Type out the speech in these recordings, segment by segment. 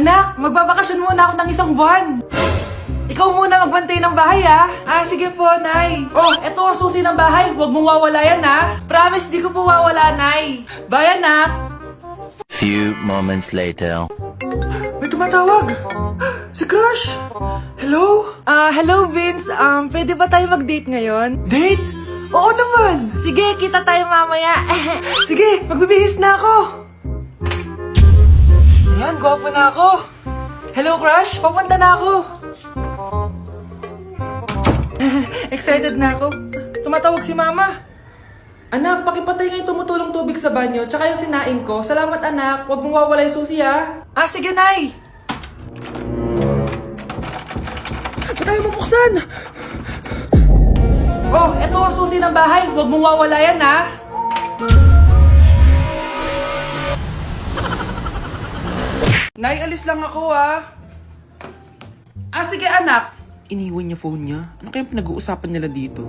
Anak, magbabakasyon muna ako ng isang buwan. Ikaw muna magbantay ng bahay, ha? Sige po, Nay. Oh, eto ang susi ng bahay. Huwag mong wawala yan, ha? Promise, di ko po wawala, Nay. Bye, anak. Few moments later. May tumatawag. Si Crush. Hello? Hello, Vince. Pwede ba tayo mag-date ngayon? Date? Oo naman. Sige, kita tayo mamaya. Sige, magbibihis na ako. Ayan, gwapo na ako. Hello, Crush. Papunta na ako. Excited na ako. Tumatawag si Mama. Anak, pakipatay nga yung tumutulong tubig sa banyo, tsaka yung sinain ko. Salamat, anak. Huwag mong wawala yung susi, ha? Sige, Nay. Ba't tayo mabuksan? Oh, eto ang susi ng bahay. Huwag mong wawala yan, ha? Nay, alis lang ako, ha? Sige, anak. Iniwan niya phone niya. Ano kayang pinag-uusapan nila dito?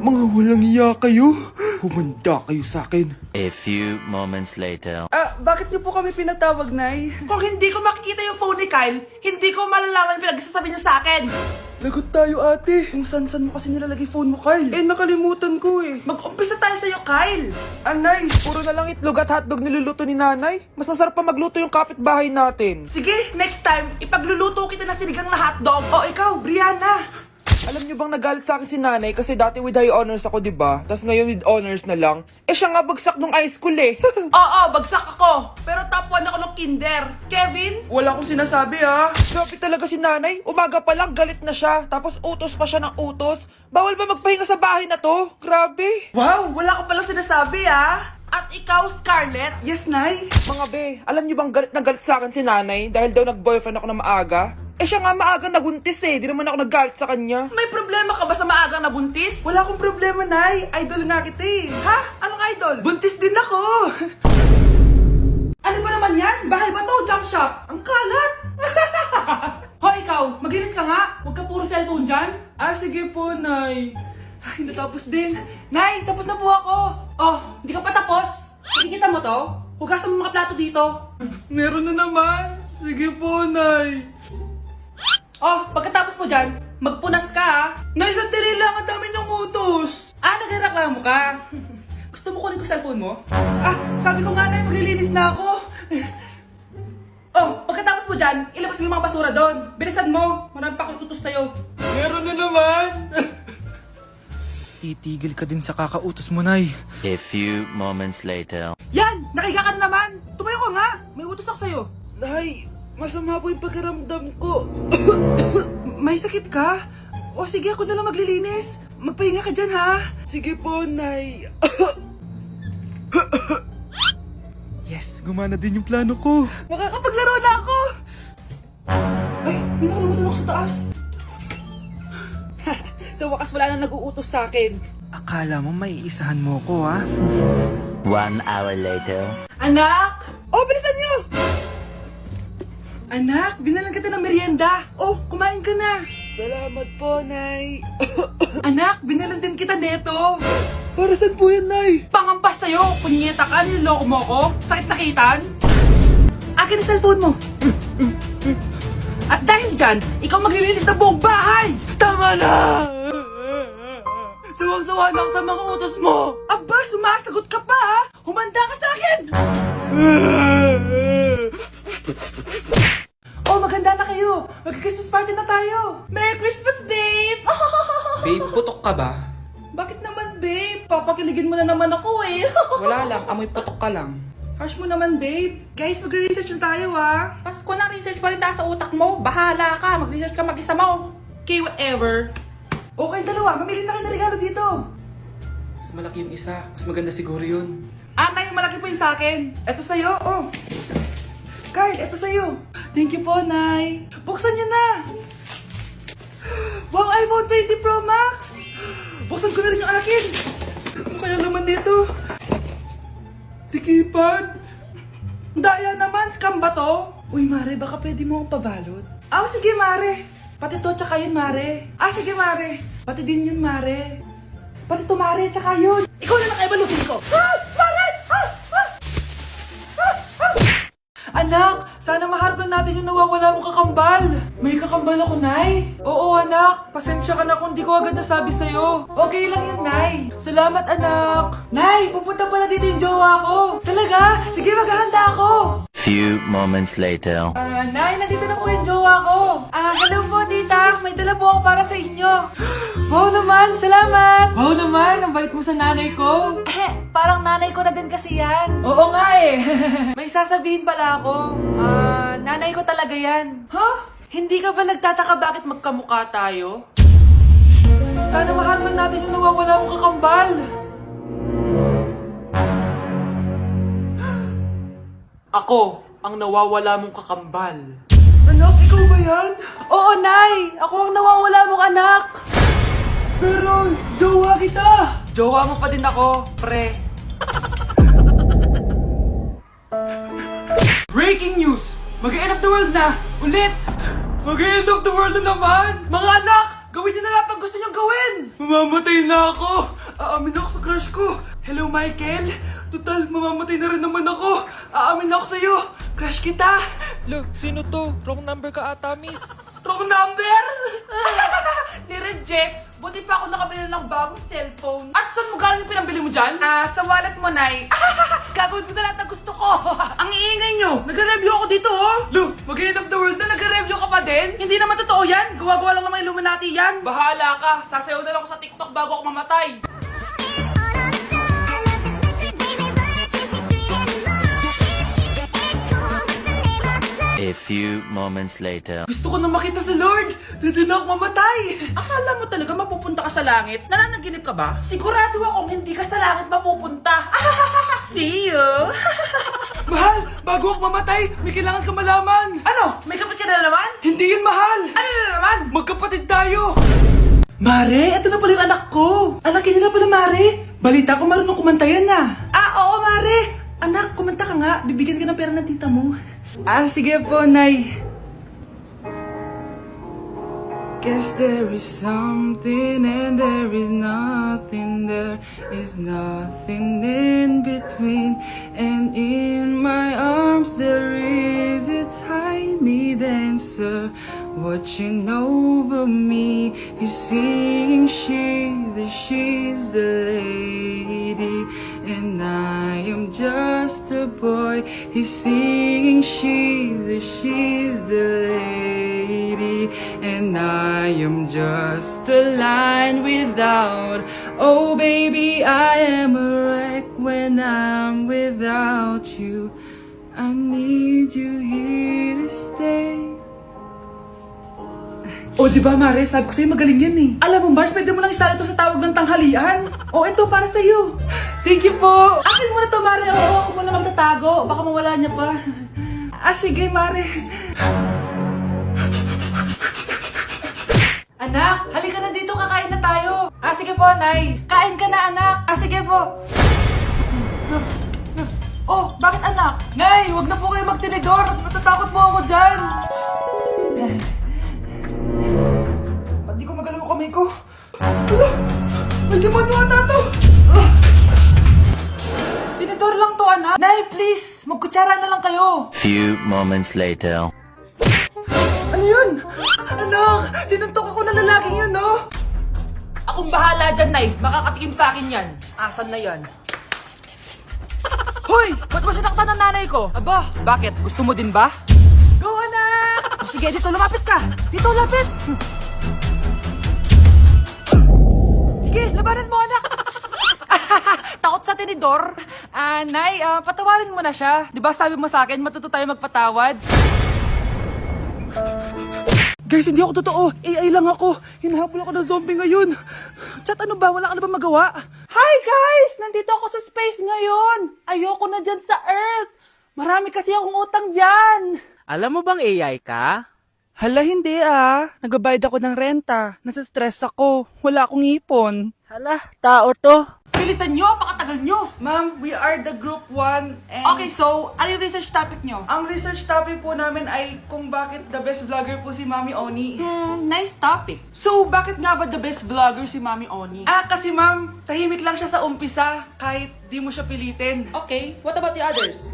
Mga walang iya kayo. Humanda kayo sa akin. A few moments later. Bakit niyo po kami pinatawag, Nay? Kung hindi ko makikita yung phone ni Kyle, hindi ko malalaman pinagsasabi niyo sa akin. Lagot tayo, ate. Kung san-san mo kasi nilalagay phone mo, Kyle. Nakalimutan ko eh. Mag-umpisa tayo sa'yo, Kyle. Nay, puro na lang itlog at hotdog niluluto ni nanay. Mas masarap pa magluto yung kapitbahay natin. Sige, next time, ipagluluto kita ng sinigang na hotdog. Ikaw, Brianna. Alam niyo bang nagalit sa akin si nanay kasi dati with high honors ako, diba? Tapos ngayon with honors na lang. Siya nga bagsak nung high school eh. Oo, bagsak ako. Pero top 1 ako nung kinder. Kevin? Wala akong sinasabi, ha. Grabe talaga si nanay. Umaga pa lang galit na siya. Tapos utos pa siya ng utos. Bawal ba magpahinga sa bahay na to? Grabe. Wow, wala ka palang sinasabi, ha. At ikaw, Scarlett? Yes, Nay. Mga be, alam niyo bang galit na galit sa akin si nanay dahil daw nag-boyfriend ako na maaga? Siya nga maagang nabuntis eh. Di naman ako naggalit sa kanya. May problema ka ba sa maagang nabuntis? Wala akong problema, Nay. Idol nga kita eh. Ha? Anong idol? Buntis din ako. Ano ba naman yan? Bahay ba to? Junk shop? Ang kalat. Hoy, ikaw. Maglinis ka nga. Huwag ka puro cellphone dyan. Sige po, Nay. Ay, natapos din. Nay, tapos na po ako. Hindi ka pa tapos? Nakikita mo to? Hugasan mo mga plato dito. Meron na naman. Sige po, Nay. Pagkatapos mo dyan, magpunas ka, ha? Nay, sandali lang, ang dami ng utos. Nagreklamo ka? Gusto mo kunin ko cellphone mo? Sabi ko nga, Nay, maglilinis na ako. Pagkatapos mo dyan, ilabas mo yung mga basura doon. Bilisan mo, marami pa akong utos sa'yo. Meron na naman. Titigil ka din sa kakautos mo, Nay. A few moments later. Yan! Nakiga ka na naman! Tumayo ka nga! May utos ako sa'yo. Nay, masama po yung pagkaramdam ko. May sakit ka? Sige, ako na lang maglilinis. Magpahinga ka dyan, ha? Sige po, Nay. Yes, gumana din yung plano ko. Makakapaglaro na ako! Ay, may nakalimutan ako sa taas. Sa wakas wala na nag-uutos sa akin. Akala mo may isahan mo ko, ha? 1 hour later. Anak! Bilisan niyo! Anak, binalan kita ng merienda. Kumain ka na. Salamat po, Nay. Anak, binalan din kita neto. Para saan po yan, Nay? Pangampas sa'yo. Punyeta ka, niloloko mo ko. Sakit-sakitan. Akin ang cellphone mo. At dahil dyan, ikaw maglilinis ng buong bahay. Tama na! Sawang-sawa na ako sa mga utos mo. Aba, sumasagot ka pa, ha? Humanda ka sa akin. Maganda na kayo. Mag-Christmas party na tayo. Merry Christmas, babe! Babe, putok ka ba? Bakit naman, babe? Papakiligin mo na naman ako eh. Wala lang, amoy putok ka lang. Harsh mo naman, babe. Guys, mag-research na tayo, ha? Pasko na, research pa rin sa utak mo. Bahala ka, mag-research ka mag-isa mo. Okay, whatever. Okay, dalawa. Mamili na kayo ng regalo dito. Mas malaki yung isa. Mas maganda siguro yun. Nay, malaki po yung sa akin. Ito sa'yo, Kyle, ito sa'yo. Thank you po, Nay. Buksan niyo na. Wow, iPhone 20 Pro Max. Buksan ko na rin yung akin. Ano kaya naman dito? Tikipan. Daya naman, scam ba to? Uy, Mare, baka pwede mo akong pabalot. Sige, Mare. Pati to, tsaka yun, Mare. Sige, Mare. Pati din yun, Mare. Pati to, Mare, tsaka yun. Ikaw na lang kaibalutin ko. Mare! Anak, Sana maharap lang natin yung nawawala mong kakambal. May kakambal ako, Nay. Oo, anak. Pasensya ka na kung di ko agad nasabi sa'yo. Okay lang yun, Nay. Salamat, anak. Nay, pupunta pala dito yung jowa ko. Talaga? Sige, maghahanda ako. Few moments later. Nay, nandito na po yung jowa ko. Hello po, tita. May dala po ako para sa inyo. Wow naman, salamat. Wow naman, ang bait mo sa nanay ko. Parang nanay ko na din kasi yan. Oo nga eh. May sasabihin pala ako. Nanay ko talaga yan. Hindi ka ba nagtataka bakit magkamukha tayo? Sana maharap lang natin yung nawawala mong kakambal. Ako, ang nawawala mong kakambal. Anak, ikaw ba yan? Oo, Nay! Ako ang nawawala mong anak! Pero, jowa kita! Jowa mo pa din ako, pre. Breaking news! Mag-end of the world na! Ulit! Mag-end of the world na naman! Mga anak! Gawin niyo na lahat ng gusto niyong gawin! Mamamatay na ako! Aamin ako sa crush ko! Hello, Michael! Total, mamamatay na rin naman ako! Aamin ako sa'yo! Crush kita! Lo, sino to? Wrong number ka ata, miss. Wrong number! Ni-reject! Buti pa ako nakabili ng bagong cellphone. At saan mo galing yung pinambili mo dyan? Sa wallet mo, Nay. Gagawin ko na lahat ng gusto ko. Ang iingay nyo! Nagre-review ako dito, oh! Lo, mag-end of the world na nagre-review ka pa din? Hindi naman totoo yan! Gawa-gawa lang naman Illuminati yan! Bahala ka! Sasayaw na lang ako sa TikTok bago ako mamatay! A few moments later. Gusto ko na makita si Lord! Ready na ako mamatay! Akala mo talaga mapupunta ka sa langit? Nananaginip ka ba? Sigurado akong hindi ka sa langit mapupunta! See you! Mahal! Bago ako mamatay, may kailangan ka malaman! Ano? May kapatid ka na naman? Hindi yun, mahal! Ano na naman? Magkapatid tayo! Mare, ito na pala yung anak ko! Anak niyo na pala, Mare! Balita ko marunong kumanta yan na! Oo, Mare! Anak, kumanta ka nga. Bibigyan ka ng pera ng tita mo. Sige po, Nay. Guess there is something and there is nothing. There is nothing in between. And in my arms there is a tiny dancer watching over me. He's singing, she's a lady. And I am just a boy. He's singing, she's a lady. And I am just a line without. Oh baby, I am a wreck when I'm without you. I need you here to stay. Di ba, Mare? Sabi ko sa'yo magaling yan eh. Alam mo, Mars, pwede mo lang isala ito sa tawag ng tanghalian. Ito para sa'yo. Thank you po. Akin mo na to, Mare. Ako muna magtatago. Baka mawala niya pa. Sige, Mare. Anak, halika na dito, kakain na tayo. Sige po, Nay. Kain ka na, anak. Sige po. Bakit anak? Nay, wag na po kayo magtinidor. Natatakot po ako dyan. Hindi ko magalaw ang kamay ko. May demonyo ata to. Tinidor lang to, anak. Nay, please. Magkutsara na lang kayo. Few moments later. Ano yun? Anak, sinuntok ako na lalaking yun, no? Akong bahala dyan, Nay. Makakatikim sa akin yan. Asan na yan? Hoy! Ba't mo sinaktan ng nanay ko? Aba, bakit? Gusto mo din ba? Go, anak! Sige, dito lumapit ka. Dito, lapit. Sige, labanan mo, anak. Takot sa tinidor. Nay, patawarin mo na siya. Di ba sabi mo sa akin, matuto tayo magpatawad? Guys, hindi ako totoo. AI lang ako. Hinahabol ako ng zombie ngayon. Chat, ano ba? Wala ka na ba magawa? Hi guys! Nandito ako sa space ngayon. Ayoko na dyan sa Earth. Marami kasi akong utang dyan. Alam mo bang AI ka? Hala, hindi Nagbabayad ako ng renta. Nasa stress ako. Wala akong ipon. Hala, tao to. Bilisan nyo, pakatagal nyo. Ma'am, we are the group 1 and... Okay, so, ano yung research topic nyo? Ang research topic po namin ay kung bakit the best vlogger po si Mami Oni. Nice topic. So, bakit nga ba the best vlogger si Mami Oni? Kasi ma'am, tahimik lang siya sa umpisa kahit di mo siya pilitin. Okay, what about the others?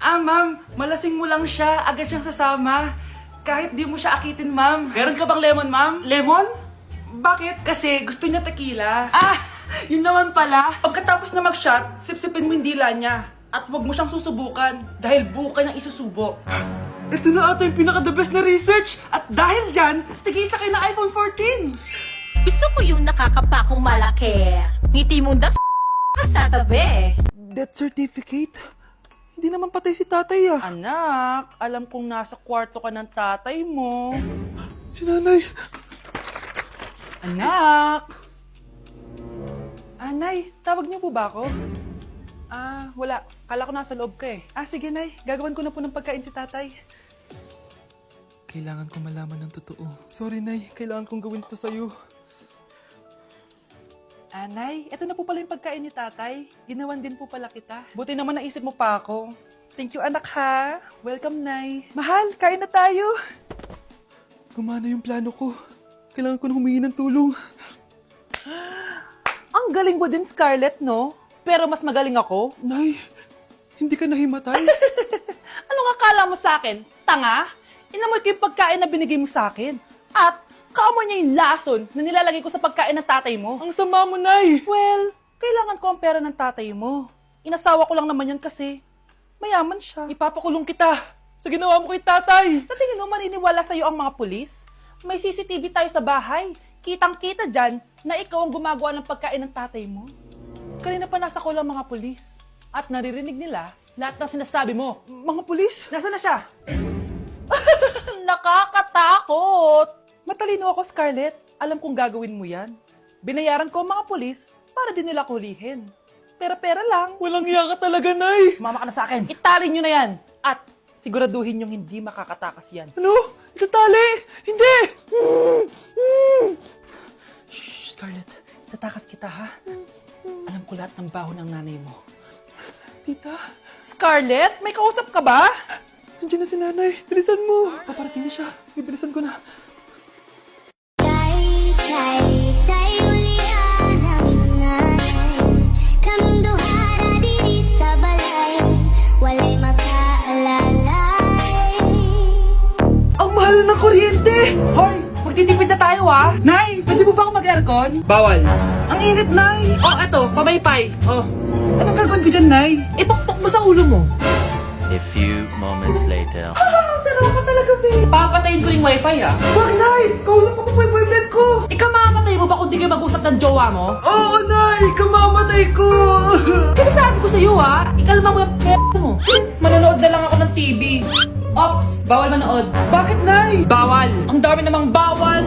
Ma'am, malasing mo lang siya. Agad siyang sasama. Kahit di mo siya akitin, ma'am. Meron ka bang lemon, ma'am? Lemon? Bakit? Kasi gusto niya tequila. Yun naman pala. Pagkatapos na mag-shot, sipsipin mo yung dila niya. At huwag mo siyang susubukan. Dahil buka niyang isusubo. Ito na ata yung pinaka-the best na research. At dahil dyan, tigisa kayo ng iPhone 14. Gusto ko yung nakakapakong malaki. Ngiti mo das sa tabi. Death certificate? Hindi naman patay si tatay ah. Anak, alam kong nasa kwarto ka ng tatay mo. Si nanay. Anak! Nay, tawag niyo po ba ako? Wala. Kala ko nasa loob ka eh. Sige nay, gagawan ko na po ng pagkain si tatay. Kailangan ko malaman ng totoo. Sorry nay, kailangan kong gawin to sa'yo. Nay, eto na po pala yung pagkain ni tatay. Ginawan din po pala kita. Buti naman naisip mo pa ako. Thank you anak ha. Welcome nay. Mahal, kain na tayo. Gumana yung plano ko. Kailangan ko na humingi ng tulong. Ang galing mo din, Scarlett, no? Pero mas magaling ako. Nay, hindi ka nahimatay. Anong akala mo sa akin? Tanga? Inamoy ko yung pagkain na binigay mo sa akin. At kaamoy niya yung lason na nilalagay ko sa pagkain ng tatay mo. Ang sama mo, Nay! Well, kailangan ko ang pera ng tatay mo. Inasawa ko lang naman yan kasi mayaman siya. Ipapakulong kita sa ginawa mo kay tatay. Sa tingin mo, maniniwala sa'yo ang mga pulis? May CCTV tayo sa bahay. Kitang-kita dyan na ikaw ang gumagawa ng pagkain ng tatay mo. Kanina pa nasa kulang mga pulis. At naririnig nila lahat ng sinasabi mo. Mga pulis? Nasaan na siya? Nakakatakot! Matalino ako, Scarlett. Alam kong gagawin mo yan. Binayaran ko ang mga pulis para din nila kulihin. Pera-pera lang. Walang iya ka talaga, Nay! Mama ka na sa akin. Italin nyo na yan. At siguraduhin nyong hindi makakatakas yan. Ano? Itatali? Hindi! Shh, Scarlett. Itatakas kita, ha? Alam ko lahat ng baho ng nanay mo. Tita? Scarlett? May kausap ka ba? Nandiyan na si nanay. Bilisan mo. Paparating na siya. Bibilisan ko na. Ang mahal ng kuryente! Hoy! Magtitipid na tayo ah! Nay! Pwede mo ba ako mag-aircon? Bawal. Ang init, Nay! Eto, pamaypay. Anong gagawin ko dyan, Nay? Ipokpok mo sa ulo mo. A few moments later. Saro ka talaga, babe! Papatayin ko yung wifi ah. Wag, Nay! Kausap ko pa yung boyfriend ko! Ikaw mamamatay mo ba kung di kayo mag-usap ng jowa mo? Oo, Nay! Kamamatay ko! Sinasabi ko sa'yo ah! Ikalma mo yung mo. Manonood na lang ako ng TV. Ops! Bawal manood. Bakit, Nay? Bawal. Ang dami namang bawal.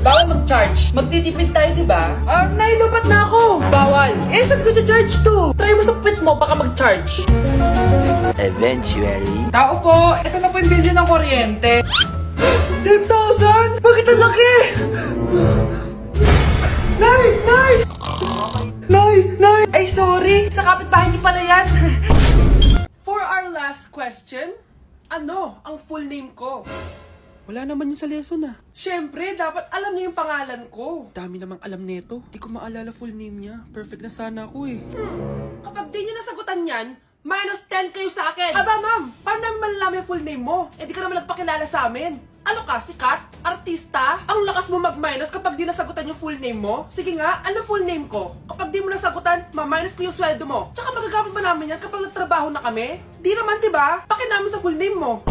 Bawal mag-charge. Magtitipid tayo, di ba? Nay, lupat na ako. Bawal. Saan ko sa charge to? Try mo sa puwit mo, baka mag-charge. Eventually. Tao po, ito na po yung bill ng kuryente. 10,000? Bakit ang laki? Nay! Nay! Nay! Nay! Ay, sorry. Sa kapitbahay niyo pala yan. For our last question, ano ang full name ko? Wala naman yun sa lesson ah. Siyempre, dapat alam niyo yung pangalan ko. Dami namang alam nito. Di ko maalala full name niya. Perfect na sana ako eh. Kapag di niyo nasagutan yan, minus 10 kayo sa akin. Aba, ma'am, paano namin malalaman yung full name mo? Di ka naman nagpakilala sa amin. Ano ka, sikat? Artista? Ang lakas mo mag-minus kapag di nasagutan yung full name mo? Sige nga, ano full name ko? Kapag di mo nasagutan, ma-minus ko yung sweldo mo. Tsaka magagamit ba namin yan kapag nagtrabaho na kami? Di naman, di ba? Pakin namin sa full name mo.